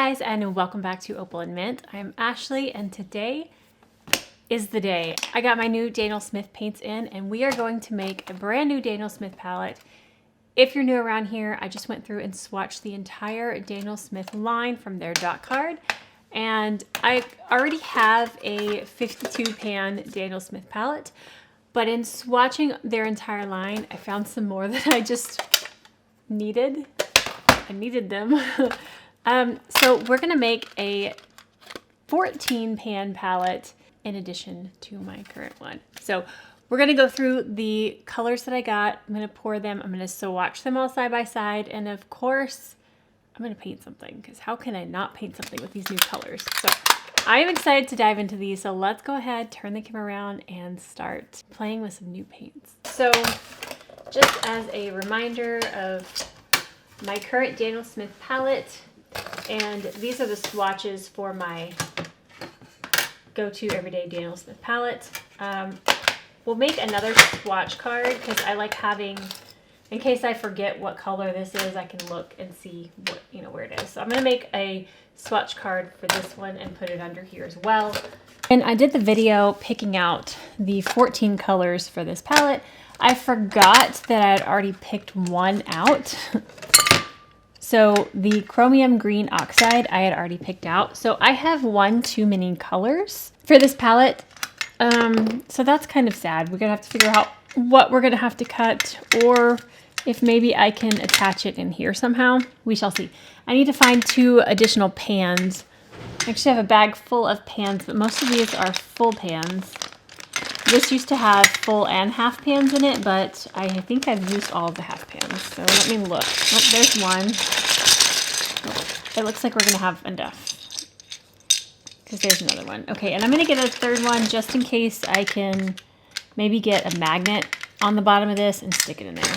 guys, and welcome back to Opal and Mint. I'm Ashley, and today is the day. I got my new Daniel Smith paints in, and we are going to make a brand new Daniel Smith palette. If you're new around here, I just went through and swatched the entire Daniel Smith line from their dot card, and I already have a 52 pan Daniel Smith palette, but in swatching their entire line, I found some more that I just needed. I needed them. So we're gonna make a 14 pan palette in addition to my current one. So we're gonna go through the colors that I got. I'm gonna pour them. I'm gonna swatch them all side by side. And of course, I'm gonna paint something, because how can I not paint something with these new colors? So I am excited to dive into these. So let's go ahead, turn the camera around and start playing with some new paints. So just as a reminder of my current Daniel Smith palette, and these are the swatches for my go-to everyday Daniel Smith palette. We'll make another swatch card because I like having, in case I forget what color this is, I can look and see what, where it is. So I'm gonna make a swatch card for this one and put it under here as well. And I did the video picking out the 14 colors for this palette. I forgot that I had already picked one out. So the chromium green oxide I had already picked out. So I have one too many colors for this palette. So that's kind of sad. We're gonna have to figure out what we're gonna have to cut, or if maybe I can attach it in here somehow. We shall see. I need to find 2 additional pans. I actually have a bag full of pans, but most of these are full pans. This used to have full and half pans in it, but I think I've used all of the half pans. So let me look. Oh, there's one. Oh, it looks like we're gonna have enough, because there's another one. Okay, and I'm gonna get a third one just in case I can maybe get a magnet on the bottom of this and stick it in there.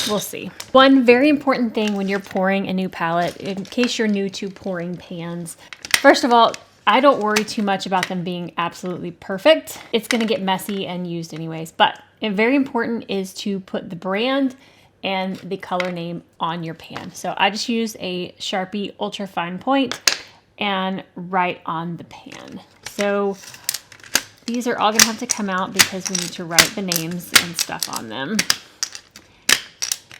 We'll see. One very important thing when you're pouring a new palette, in case you're new to pouring pans, first of all, I don't worry too much about them being absolutely perfect. It's gonna get messy and used anyways, but very important is to put the brand and the color name on your pan. So I just use a Sharpie ultra fine point and write on the pan. So these are all gonna have to come out because we need to write the names and stuff on them.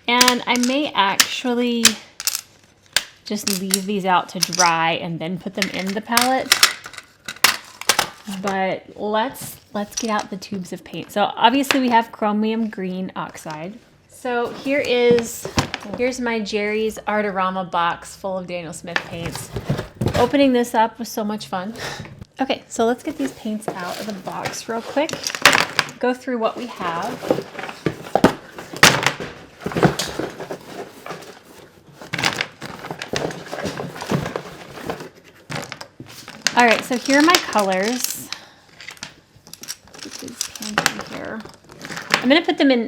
And I may actually just leave these out to dry and then put them in the palette. But let's get out the tubes of paint. So obviously we have chromium green oxide. So here's my Jerry's Artorama box full of Daniel Smith paints. Opening this up was so much fun. Okay, so let's get these paints out of the box real quick. Go through what we have. All right, so here are my colors. Put these pans in here. I'm gonna put them in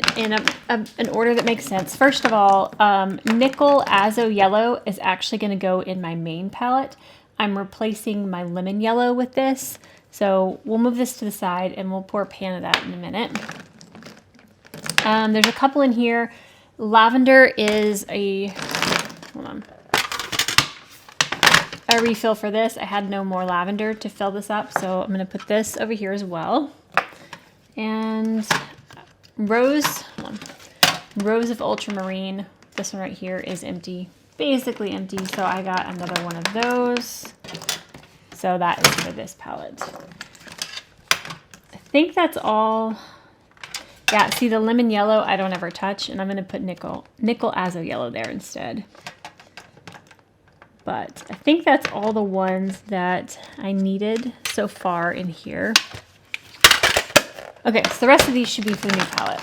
an order that makes sense. First of all, Nickel Azo Yellow is actually gonna go in my main palette. I'm replacing my lemon yellow with this. So we'll move this to the side and we'll pour a pan of that in a minute. There's a couple in here. Lavender is a refill for this. I had no more lavender to fill this up, so I'm gonna put this over here as well. And Rose of Ultramarine. This one right here is empty, basically empty, so I got another one of those. So that is for this palette. I think that's all. Yeah, see the lemon yellow I don't ever touch, and I'm gonna put Nickel Azo Yellow there instead. But I think that's all the ones that I needed so far in here. Okay, so the rest of these should be for the new palette.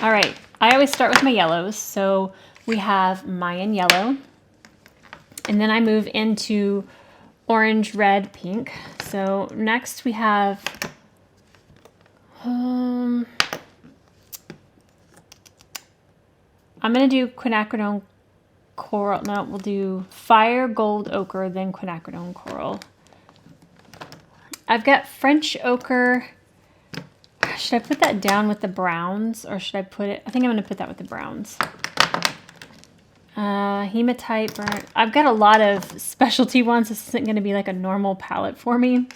All right, I always start with my yellows. So we have Mayan yellow, and then I move into orange, red, pink. So next we have, I'm gonna do quinacridone coral. No, we'll do fire, gold, ochre, then quinacridone coral. I've got French ochre. Should I put that down with the browns, or should I put it? I think I'm going to put that with the browns. Hematite burnt. I've got a lot of specialty ones. This isn't going to be like a normal palette for me.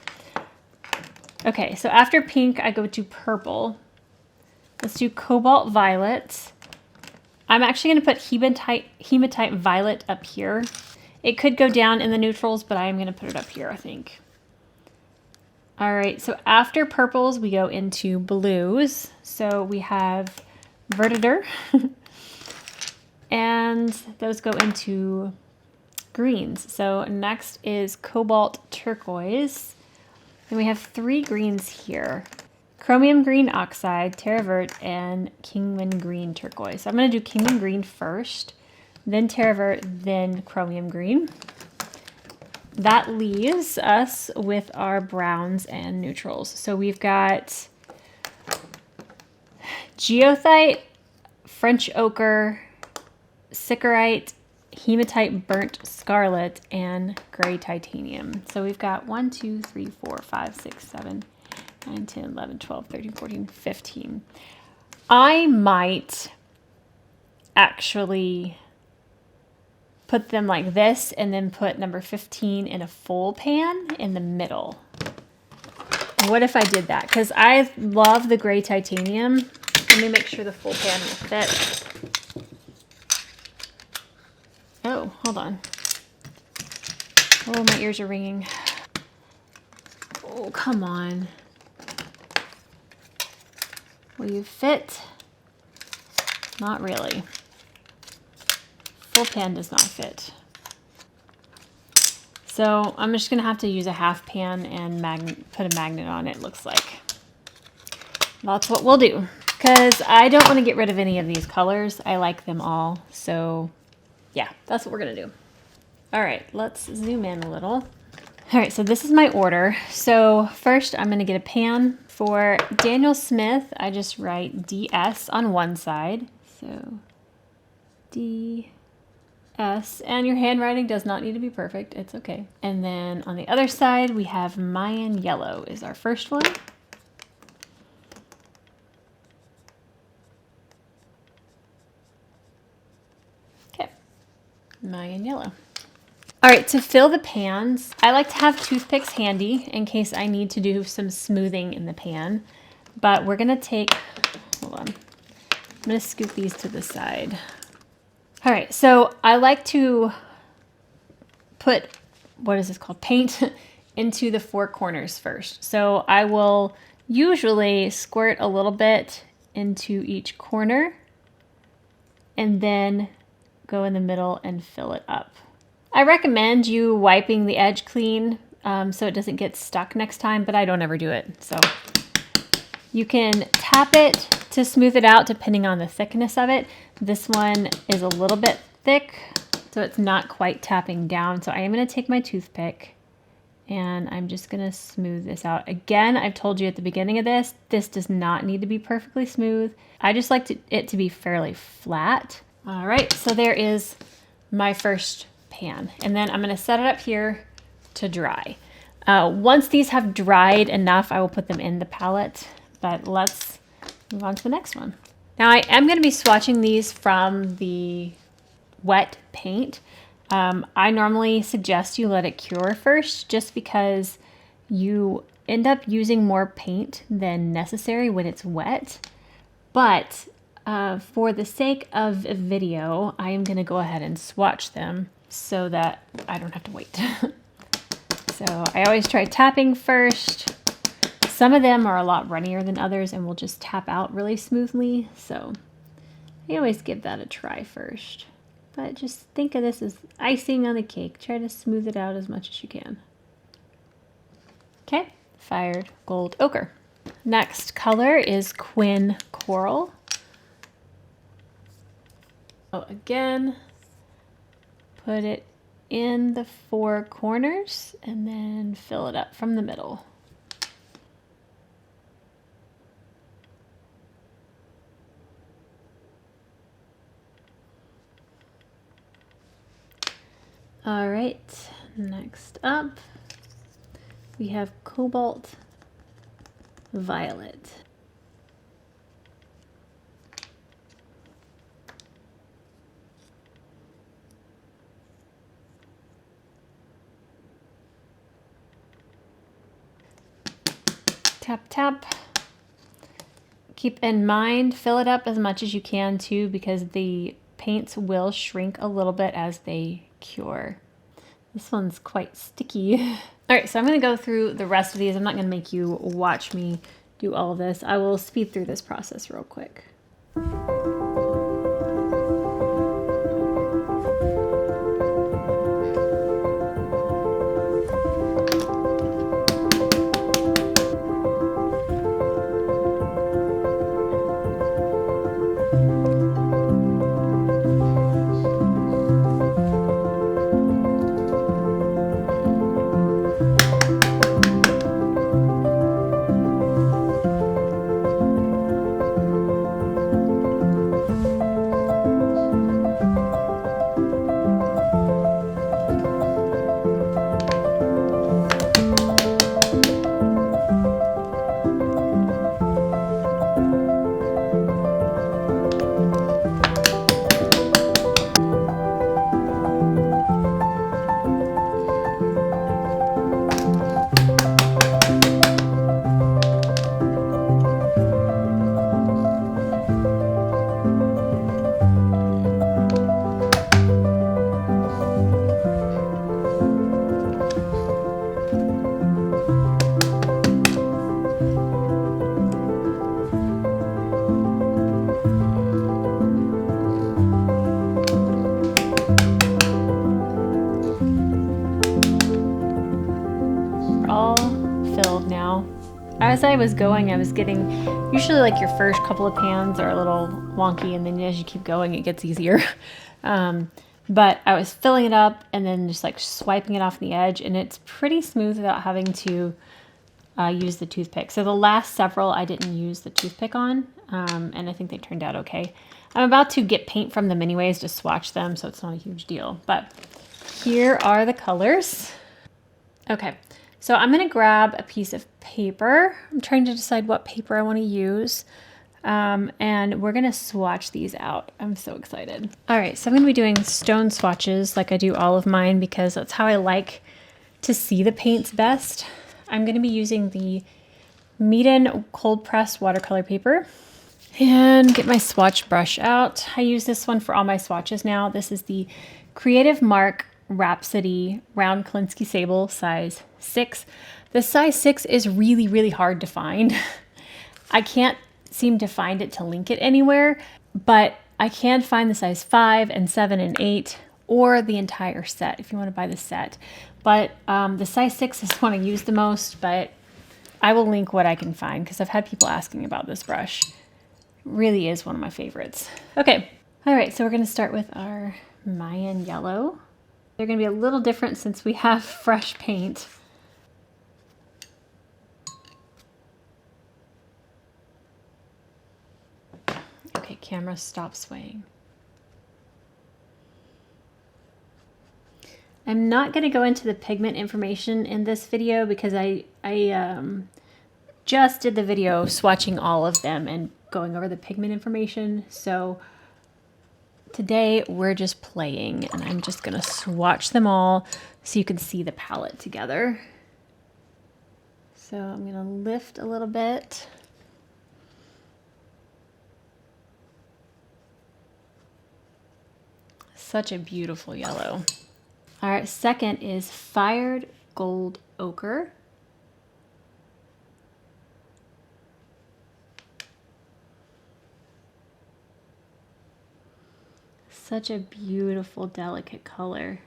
Okay, so after pink, I go to purple. Let's do cobalt violet. I'm actually going to put hematite violet up here. It could go down in the neutrals, but I am going to put it up here, I think. All right, so after purples, we go into blues. So we have Verditer, and those go into greens. So next is cobalt turquoise. And we have 3 greens here. Chromium green oxide, terra vert, and Kingman green turquoise. So I'm going to do Kingman green first, then terra vert, then chromium green. That leaves us with our browns and neutrals. So we've got geothite, French ochre, sycarite, hematite burnt scarlet, and gray titanium. So we've got 1, 2, 3, 4, 5, 6, 7, 9, 10, 11, 12, 13, 14, 15. I might actually put them like this and then put number 15 in a full pan in the middle. What if I did that? Because I love the gray titanium. Let me make sure the full pan will fit. Oh, hold on. Oh, my ears are ringing. Oh, come on. Will you fit? Not really. Full pan does not fit. So I'm just gonna have to use a half pan and put a magnet on it, looks like. That's what we'll do. Because I don't want to get rid of any of these colors. I like them all. So yeah, that's what we're gonna do. All right, let's zoom in a little. All right, so this is my order. So first I'm gonna get a pan. For Daniel Smith, I just write DS on one side. So DS, and your handwriting does not need to be perfect, it's okay. And then on the other side, we have Mayan Yellow is our first one. Okay, Mayan Yellow. All right, to fill the pans, I like to have toothpicks handy in case I need to do some smoothing in the pan. But we're gonna take, hold on, I'm gonna scoop these to the side. All right, so I like to put, what is this called, paint into the 4 corners first. So I will usually squirt a little bit into each corner and then go in the middle and fill it up. I recommend you wiping the edge clean so it doesn't get stuck next time, but I don't ever do it. So you can tap it to smooth it out depending on the thickness of it. This one is a little bit thick, so it's not quite tapping down. So I am going to take my toothpick and I'm just going to smooth this out. Again, I've told you at the beginning of this does not need to be perfectly smooth. I just like it to be fairly flat. All right, so there is my first pan. And then I'm going to set it up here to dry. Once these have dried enough, I will put them in the palette, but let's move on to the next one. Now I am going to be swatching these from the wet paint. I normally suggest you let it cure first just because you end up using more paint than necessary when it's wet. But for the sake of a video, I am going to go ahead and swatch them so that I don't have to wait. So I always try tapping first. Some of them are a lot runnier than others and will just tap out really smoothly. So I always give that a try first. But just think of this as icing on the cake. Try to smooth it out as much as you can. Okay, fired gold ochre. Next color is Quin Coral. Oh, again, put it in the 4 corners and then fill it up from the middle. All right, next up, we have Cobalt Violet. Tap, tap. Keep in mind, fill it up as much as you can too, because the paints will shrink a little bit as they cure. This one's quite sticky. All right, so I'm gonna go through the rest of these. I'm not gonna make you watch me do all of this. I will speed through this process real quick. All filled now. As I was going, I was getting, usually like your first couple of pans are a little wonky, and then as you keep going, it gets easier. But I was filling it up and then just like swiping it off the edge, and it's pretty smooth without having to use the toothpick. So the last several I didn't use the toothpick on, and I think they turned out okay. I'm about to get paint from them anyways to swatch them, so it's not a huge deal. But here are the colors. Okay. So I'm going to grab a piece of paper. I'm trying to decide what paper I want to use. And we're going to swatch these out. I'm so excited. All right, so I'm going to be doing stone swatches like I do all of mine, because that's how I like to see the paints best. I'm going to be using the Meeden cold pressed watercolor paper and get my swatch brush out. I use this one for all my swatches now. This is the Creative Mark Rhapsody Round Kolinsky Sable size 6. The size 6 is really, really hard to find. I can't seem to find it to link it anywhere, but I can find the size 5 and 7 and 8, or the entire set if you want to buy the set. But the size 6 is the one I use the most, but I will link what I can find because I've had people asking about this brush. It really is one of my favorites. Okay, all right, so we're going to start with our Mayan yellow. They're going to be a little different since we have fresh paint. Okay, camera, stop swaying. I'm not going to go into the pigment information in this video because I just did the video swatching all of them and going over the pigment information. So today we're just playing, and I'm just going to swatch them all so you can see the palette together. So I'm going to lift a little bit. Such a beautiful yellow. Our second is Fired Gold Ochre. Such a beautiful, delicate color.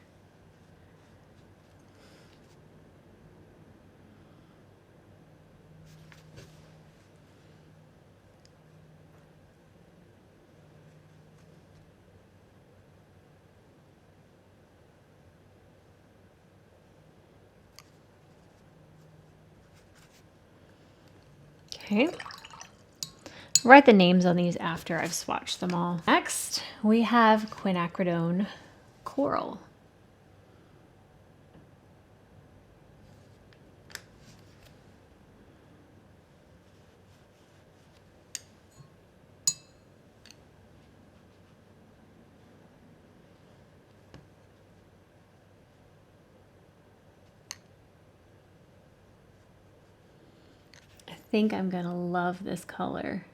Okay. Write the names on these after I've swatched them all. Next, we have Quinacridone Coral. think I'm gonna love this color.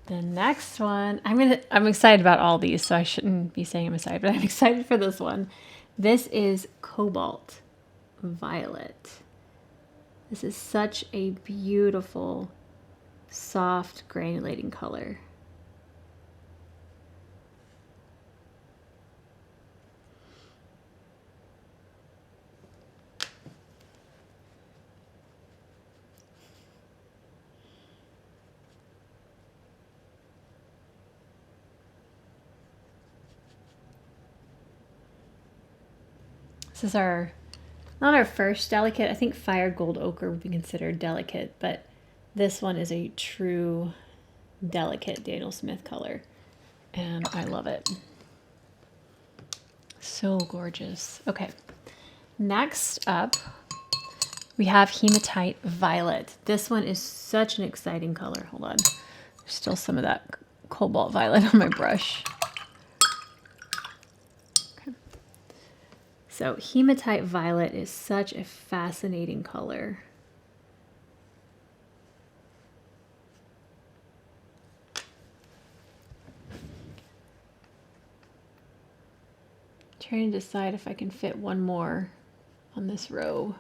The next one, I'm excited about all these, so I shouldn't be saying I'm excited, but I'm excited for this one. This is Cobalt Violet. This is such a beautiful, soft, granulating color. This is not our first delicate. I think Fire Gold Ochre would be considered delicate, but this one is a true delicate Daniel Smith color, and I love it. So gorgeous. Okay, next up, we have Hematite Violet. This one is such an exciting color. Hold on. There's still some of that Cobalt Violet on my brush. So Hematite Violet is such a fascinating color. Trying to decide if I can fit one more on this row.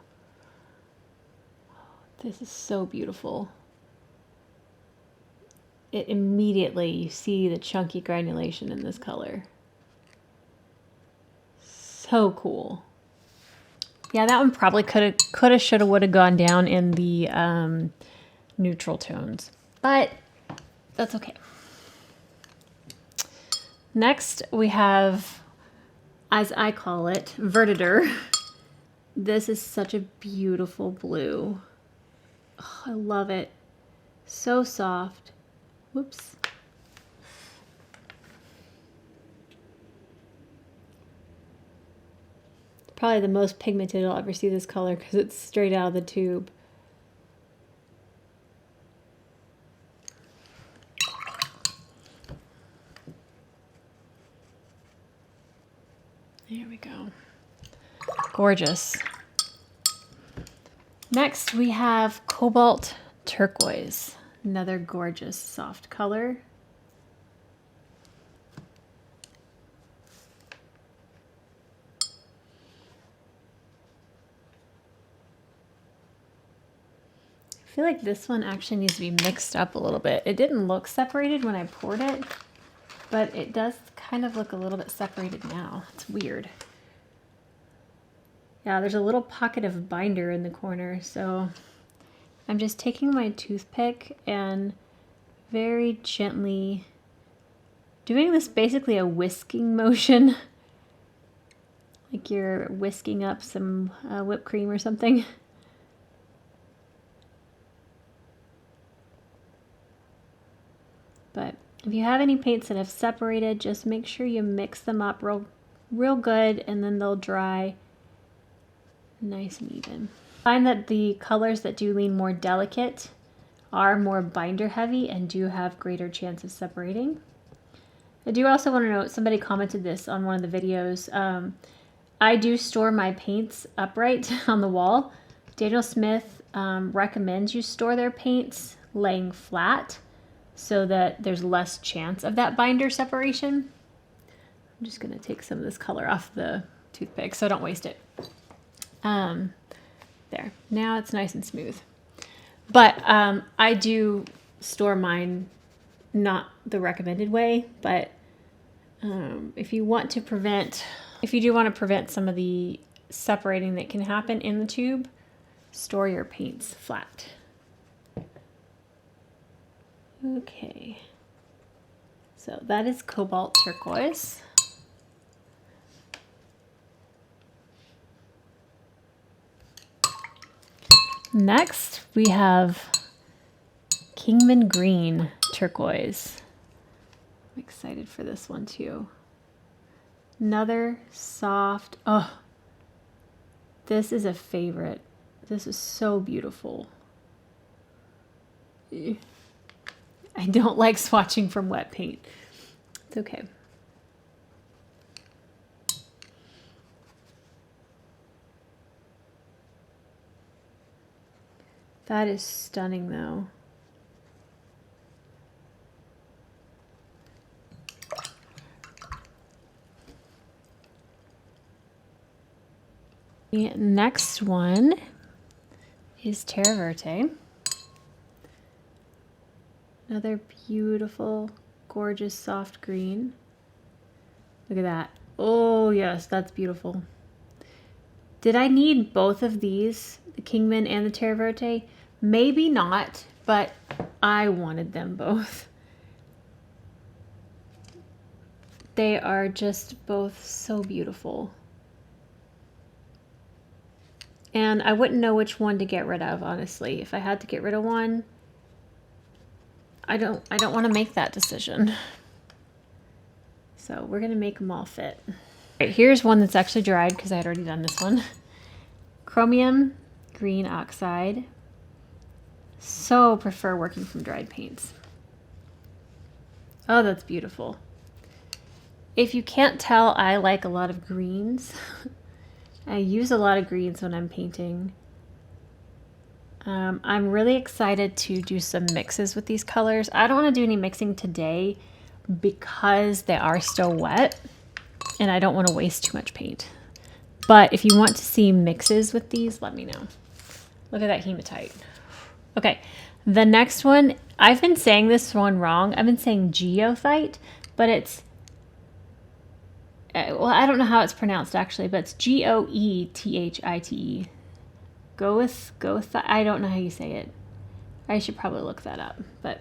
This is so beautiful. It immediately, you see the chunky granulation in this color. So cool. Yeah, that one probably coulda, shoulda, woulda gone down in the neutral tones, but that's okay. Next, we have, as I call it, Vertider. This is such a beautiful blue. Oh, I love it. So soft. Whoops. Probably the most pigmented I'll ever see this color because it's straight out of the tube. There we go. Gorgeous. Next we have Cobalt Turquoise. Another gorgeous soft color. I feel like this one actually needs to be mixed up a little bit. It didn't look separated when I poured it, but it does kind of look a little bit separated now. It's weird. Yeah, there's a little pocket of binder in the corner, so I'm just taking my toothpick and very gently doing this, basically a whisking motion, like you're whisking up some whipped cream or something. But if you have any paints that have separated, just make sure you mix them up real good, and then they'll dry nice and even. I find that the colors that do lean more delicate are more binder heavy and do have greater chance of separating. I do also want to note, somebody commented this on one of the videos. I do store my paints upright on the wall. Daniel Smith recommends you store their paints laying flat so that there's less chance of that binder separation. I'm just going to take some of this color off the toothpick so I don't waste it. There, now it's nice and smooth. But I do store mine not the recommended way, but if you do want to prevent some of the separating that can happen in the tube, store your paints flat. Okay, so that is Cobalt Turquoise. Next, we have Kingman Green Turquoise. I'm excited for this one too. Another soft, oh, this is a favorite. This is so beautiful. I don't like swatching from wet paint. It's okay. That is stunning though. The next one is Terra Verte. Another beautiful, gorgeous, soft green. Look at that. Oh yes, that's beautiful. Did I need both of these, the Kingman and the Terra Verte? Maybe not, but I wanted them both. They are just both so beautiful. And I wouldn't know which one to get rid of, honestly. If I had to get rid of one, I don't want to make that decision. So we're gonna make them all fit. All right, here's one that's actually dried because I had already done this one. Chromium green oxide. So prefer working from dried paints. Oh, that's beautiful. If you can't tell, I like a lot of greens. I use a lot of greens when I'm painting. I'm really excited to do some mixes with these colors. I don't want to do any mixing today because they are still wet and I don't want to waste too much paint. But if you want to see mixes with these, let me know. Look at that hematite. Okay, the next one, I've been saying this one wrong. I've been saying geothite, but it's, well, I don't know how it's pronounced actually, but it's Goethite. I don't know how you say it. I should probably look that up, but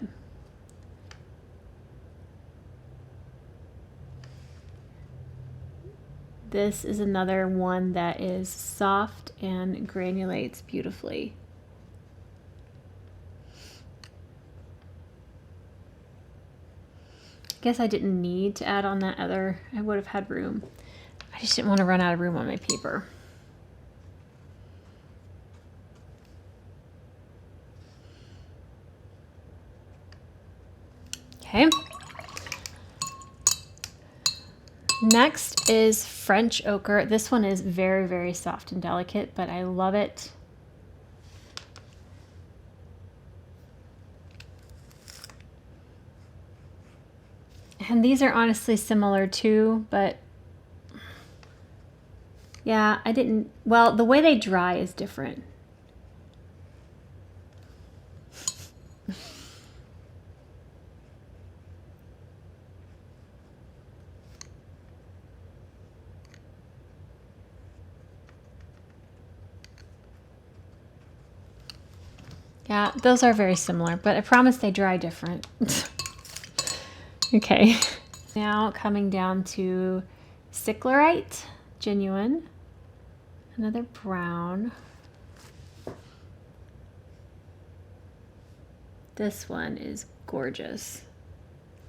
this is another one that is soft and granulates beautifully. I guess I didn't need to add on that other, I would have had room. I just didn't want to run out of room on my paper. Okay. Next is French ochre. This one is very, very soft and delicate, but I love it. And these are honestly similar too, but yeah, well, the way they dry is different. Yeah, those are very similar, but I promise they dry different. Okay, now coming down to Cyclerite, genuine, another brown. This one is gorgeous.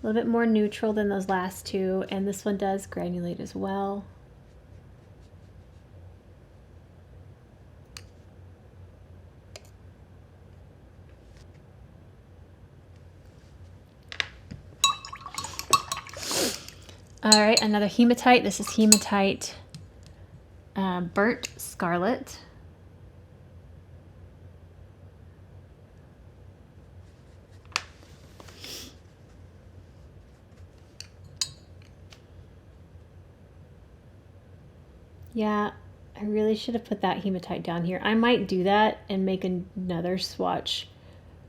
A little bit more neutral than those last two, and this one does granulate as well. All right, another hematite. This is hematite burnt scarlet. Yeah, I really should have put that hematite down here. I might do that and make another swatch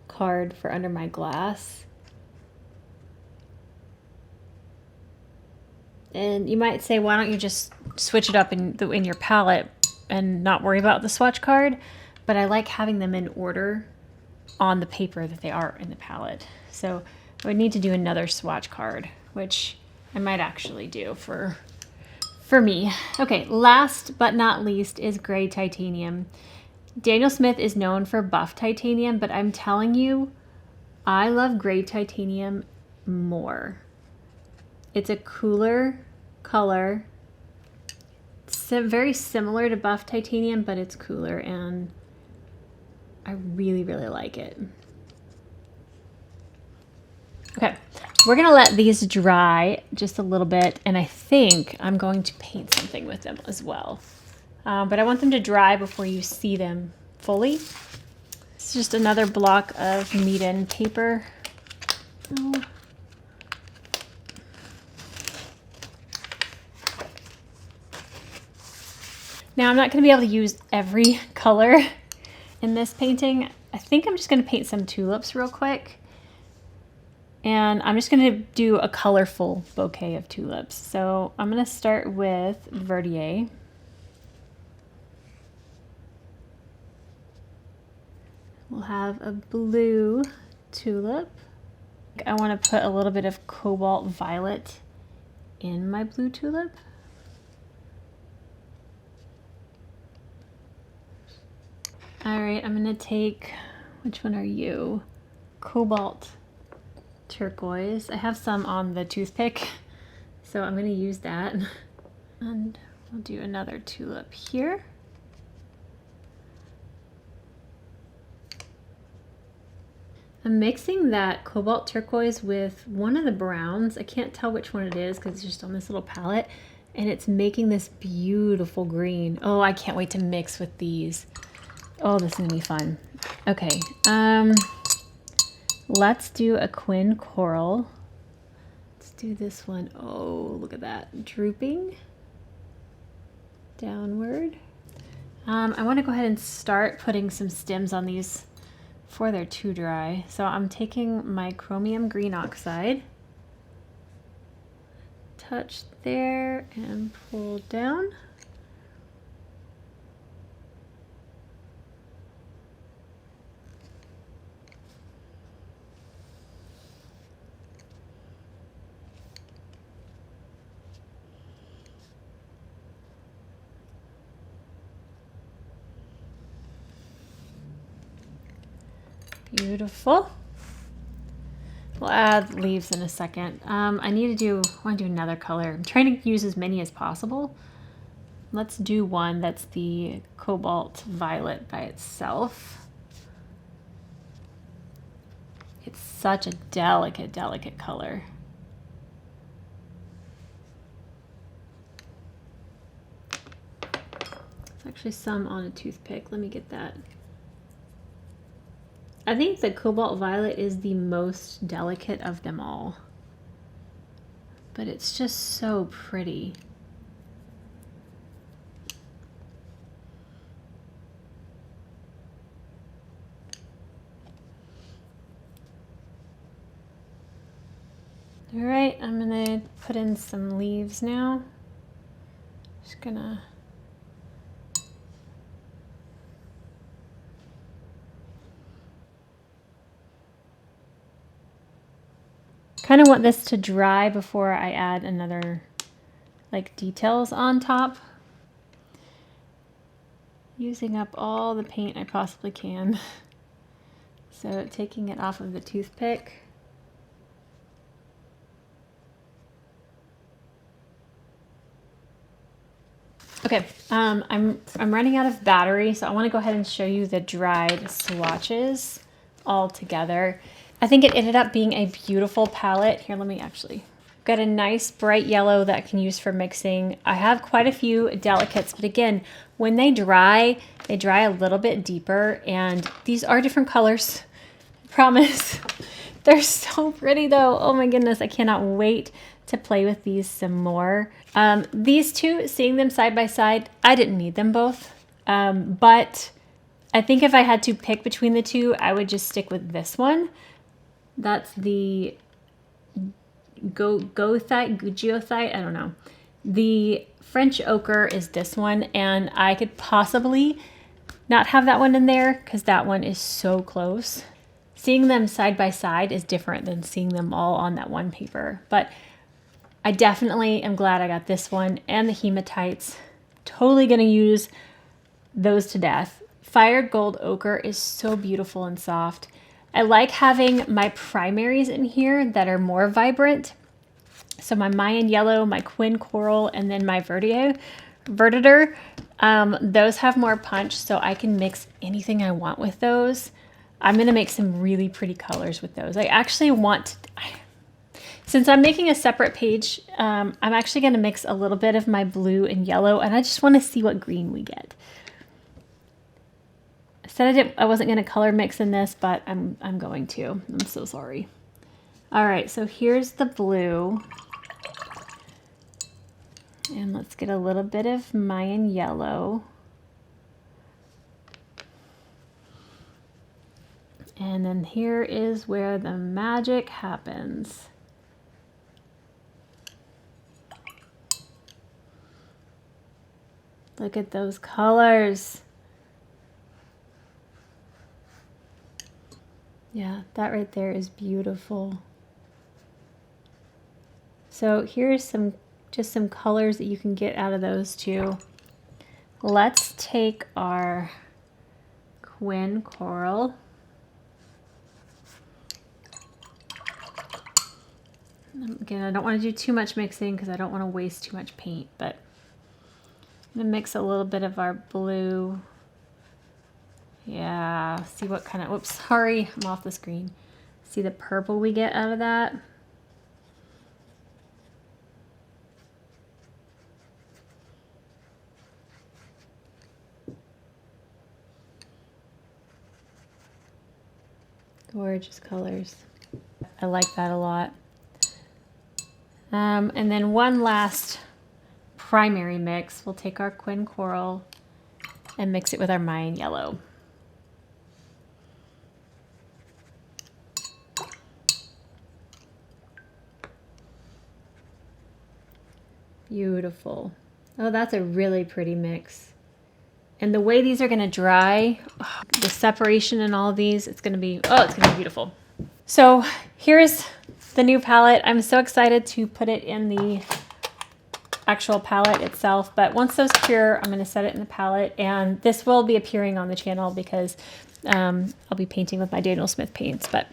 card for under my glass. And you might say, why don't you just switch it up in your palette and not worry about the swatch card? But I like having them in order on the paper that they are in the palette. So I would need to do another swatch card, which I might actually do for me. Okay, last but not least is gray titanium. Daniel Smith is known for buff titanium, but I'm telling you, I love gray titanium more. It's a cooler color. It's very similar to buff titanium, but it's cooler, and I really, really like it. Okay, we're gonna let these dry just a little bit, and I think I'm going to paint something with them as well. But I want them to dry before you see them fully. It's just another block of Meeden paper. Oh. Now I'm not going to be able to use every color in this painting. I think I'm just going to paint some tulips real quick. And I'm just going to do a colorful bouquet of tulips. So I'm going to start with Verdier. We'll have a blue tulip. I want to put a little bit of cobalt violet in my blue tulip. All right, I'm gonna take, which one are you? Cobalt turquoise. I have some on the toothpick, so I'm gonna use that. And we'll do another tulip here. I'm mixing that cobalt turquoise with one of the browns. I can't tell which one it is because it's just on this little palette, and it's making this beautiful green. Oh, I can't wait to mix with these. Oh, this is gonna be fun. Okay, let's do a Quin Coral. Let's do this one. Oh, look at that, drooping downward. I wanna go ahead and start putting some stems on these before they're too dry. So I'm taking my chromium green oxide, touch there and pull down. Beautiful. We'll add leaves in a second. I want to do another color. I'm trying to use as many as possible. Let's do one that's the cobalt violet by itself. It's such a delicate, delicate color. There's actually some on a toothpick. Let me get that. I think the cobalt violet is the most delicate of them all, but it's just so pretty. All right, I'm gonna put in some leaves now. Just gonna kind of want this to dry before I add another like details on top. Using up all the paint I possibly can. So taking it off of the toothpick. Okay, I'm running out of battery, so I want to go ahead and show you the dried swatches all together. I think it ended up being a beautiful palette. Here, let me actually. Got a nice bright yellow that I can use for mixing. I have quite a few delicates, but again, when they dry a little bit deeper, and these are different colors, I promise. They're so pretty though. Oh my goodness, I cannot wait to play with these some more. These two, seeing them side by side, I didn't need them both, but I think if I had to pick between the two, I would just stick with this one. That's the geothite, I don't know. The French ochre is this one, and I could possibly not have that one in there because that one is so close. Seeing them side by side is different than seeing them all on that one paper, but I definitely am glad I got this one and the hematites. Totally gonna use those to death. Fired gold ochre is so beautiful and soft. I like having my primaries in here that are more vibrant. So my Mayan yellow, my Quin Coral, and then my Verditer. Those have more punch, so I can mix anything I want with those. I'm gonna make some really pretty colors with those. I actually want, since I'm making a separate page, I'm actually gonna mix a little bit of my blue and yellow, and I just wanna see what green we get. I said I wasn't gonna color mix in this, but I'm going to. I'm so sorry. All right, so here's the blue. And let's get a little bit of Mayan yellow. And then here is where the magic happens. Look at those colors. Yeah, that right there is beautiful. So here's just some colors that you can get out of those two. Let's take our Quin Coral. Again, I don't want to do too much mixing because I don't want to waste too much paint, but I'm going to mix a little bit of our blue. Yeah, see what kind of, whoops, sorry, I'm off the screen. See the purple we get out of that? Gorgeous colors. I like that a lot. And then one last primary mix. We'll take our Quin Coral and mix it with our Mayan yellow. Beautiful. Oh, that's a really pretty mix. And the way these are gonna dry, the separation in all of these, it's gonna be beautiful. So here's the new palette. I'm so excited to put it in the actual palette itself, but once those cure, I'm gonna set it in the palette, and this will be appearing on the channel because I'll be painting with my Daniel Smith paints. But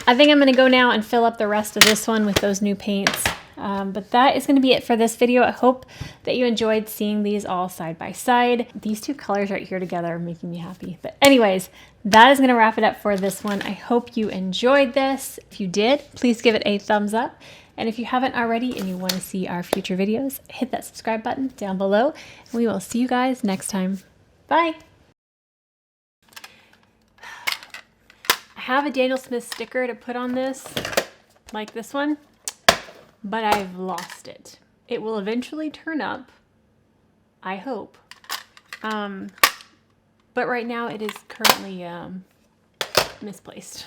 I think I'm gonna go now and fill up the rest of this one with those new paints. But that is going to be it for this video. I hope that you enjoyed seeing these all side by side. These two colors right here together are making me happy. But anyways, that is going to wrap it up for this one. I hope you enjoyed this. If you did, please give it a thumbs up. And if you haven't already and you want to see our future videos, hit that subscribe button down below. And we will see you guys next time. Bye. I have a Daniel Smith sticker to put on this, like this one. But I've lost it. It will eventually turn up, I hope. But right now it is currently misplaced.